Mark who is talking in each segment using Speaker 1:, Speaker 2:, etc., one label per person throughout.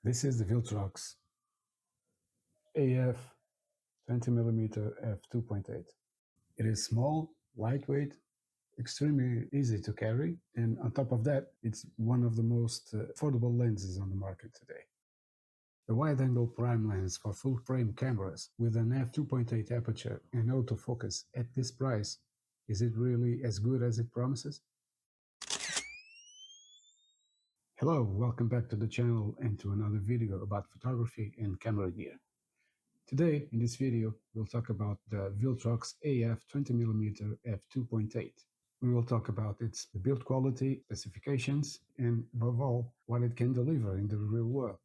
Speaker 1: This is the Viltrox AF 20mm f2.8. It is small, lightweight, extremely easy to carry, and on top of that, it's one of the most affordable lenses on the market today. The wide-angle prime lens for full-frame cameras with an f2.8 aperture and autofocus at this price, is it really as good as it promises? Hello, welcome back to the channel and to another video about photography and camera gear. Today, in this video, we'll talk about the Viltrox AF 20mm f2.8. We will talk about its build quality, specifications, and above all, what it can deliver in the real world.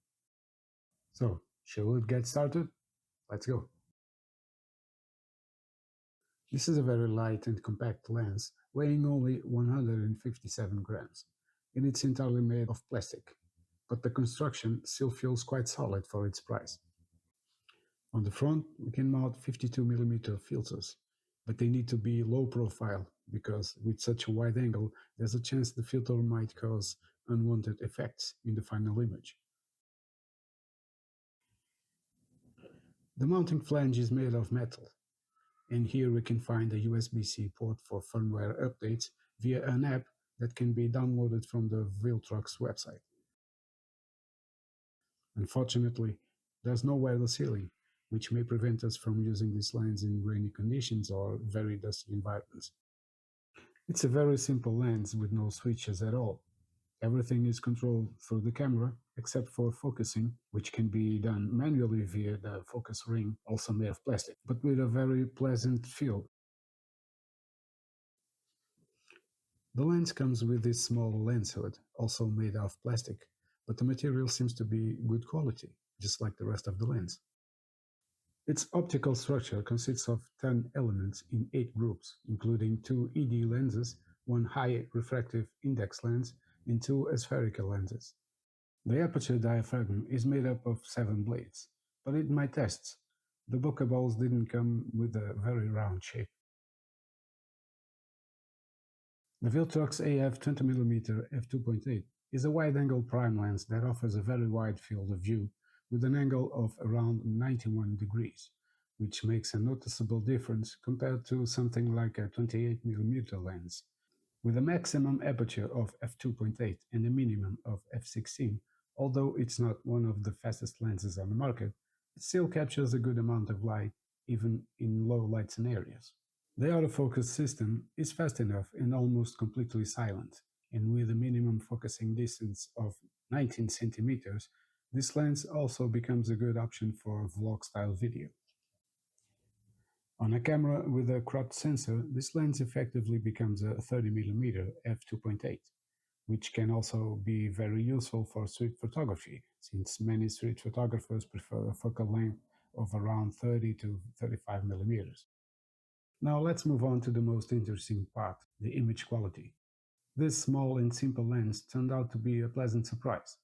Speaker 1: So, shall we get started? Let's go. This is a very light and compact lens, weighing only 157 grams, and it's entirely made of plastic, but the construction still feels quite solid for its price. On the front, we can mount 52mm filters, but they need to be low profile because with such a wide angle, there's a chance the filter might cause unwanted effects in the final image. The mounting flange is made of metal, and here we can find a USB-C port for firmware updates via an app that can be downloaded from the Viltrox website. Unfortunately, there's no wireless healing, which may prevent us from using this lens in rainy conditions or very dusty environments. It's a very simple lens with no switches at all. Everything is controlled through the camera, except for focusing, which can be done manually via the focus ring, also made of plastic, but with a very pleasant feel. The lens comes with this small lens hood, also made of plastic, but the material seems to be good quality, just like the rest of the lens. Its optical structure consists of 10 elements in 8 groups, including 2 ED lenses, 1 high refractive index lens, and 2 aspherical lenses. The aperture diaphragm is made up of 7 blades, but in my tests, the bokeh balls didn't come with a very round shape. The Viltrox AF 20mm f2.8 is a wide-angle prime lens that offers a very wide field of view with an angle of around 91 degrees, which makes a noticeable difference compared to something like a 28mm lens. With a maximum aperture of f2.8 and a minimum of f16, although it's not one of the fastest lenses on the market, it still captures a good amount of light even in low light scenarios. The autofocus system is fast enough and almost completely silent, and with a minimum focusing distance of 19 centimeters, this lens also becomes a good option for vlog-style video. On a camera with a cropped sensor, this lens effectively becomes a 30mm f2.8, which can also be very useful for street photography, since many street photographers prefer a focal length of around 30 to 35mm. Now let's move on to the most interesting part, the image quality. This small and simple lens turned out to be a pleasant surprise.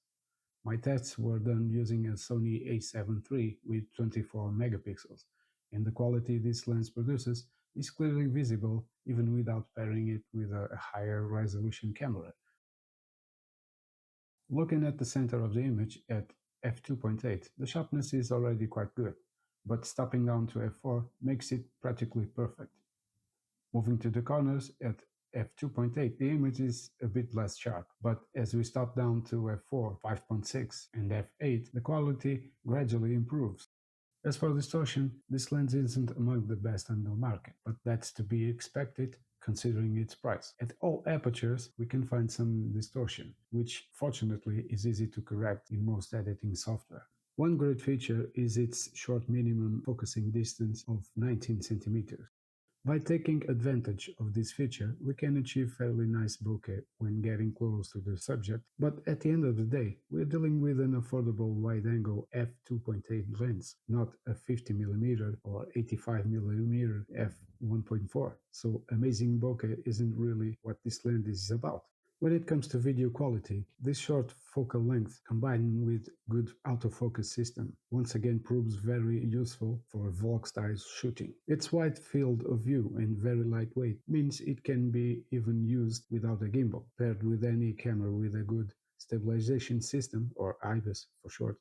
Speaker 1: My tests were done using a Sony a7 III with 24 megapixels, and the quality this lens produces is clearly visible even without pairing it with a higher resolution camera. Looking at the center of the image at f2.8, the sharpness is already quite good, but stopping down to f4 makes it practically perfect. Moving to the corners at f2.8, the image is a bit less sharp, but as we stop down to f4, 5.6 and f8, the quality gradually improves. As for distortion, this lens isn't among the best on the market, but that's to be expected considering its price. At all apertures, we can find some distortion, which fortunately is easy to correct in most editing software. One great feature is its short minimum focusing distance of 19 centimeters. By taking advantage of this feature, we can achieve fairly nice bokeh when getting close to the subject, but at the end of the day, we're dealing with an affordable wide-angle f2.8 lens, not a 50mm or 85mm f1.4, so amazing bokeh isn't really what this lens is about. When it comes to video quality, this short focal length combined with good autofocus system once again proves very useful for vlog-style shooting. Its wide field of view and very lightweight means it can be even used without a gimbal, paired with any camera with a good stabilization system, or IBIS for short.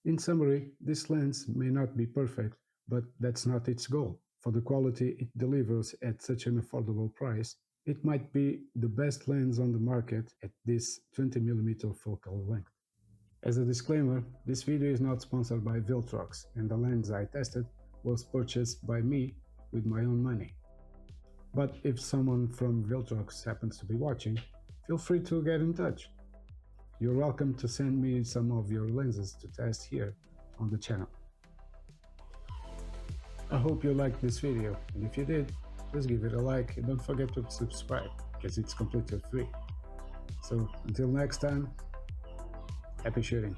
Speaker 1: In summary, this lens may not be perfect, but that's not its goal. For the quality it delivers at such an affordable price, it might be the best lens on the market at this 20mm focal length. As a disclaimer, this video is not sponsored by Viltrox, and the lens I tested was purchased by me with my own money. But if someone from Viltrox happens to be watching, feel free to get in touch. You're welcome to send me some of your lenses to test here on the channel. I hope you liked this video, and if you did, please give it a like and don't forget to subscribe, because it's completely free. So until next time, happy shooting!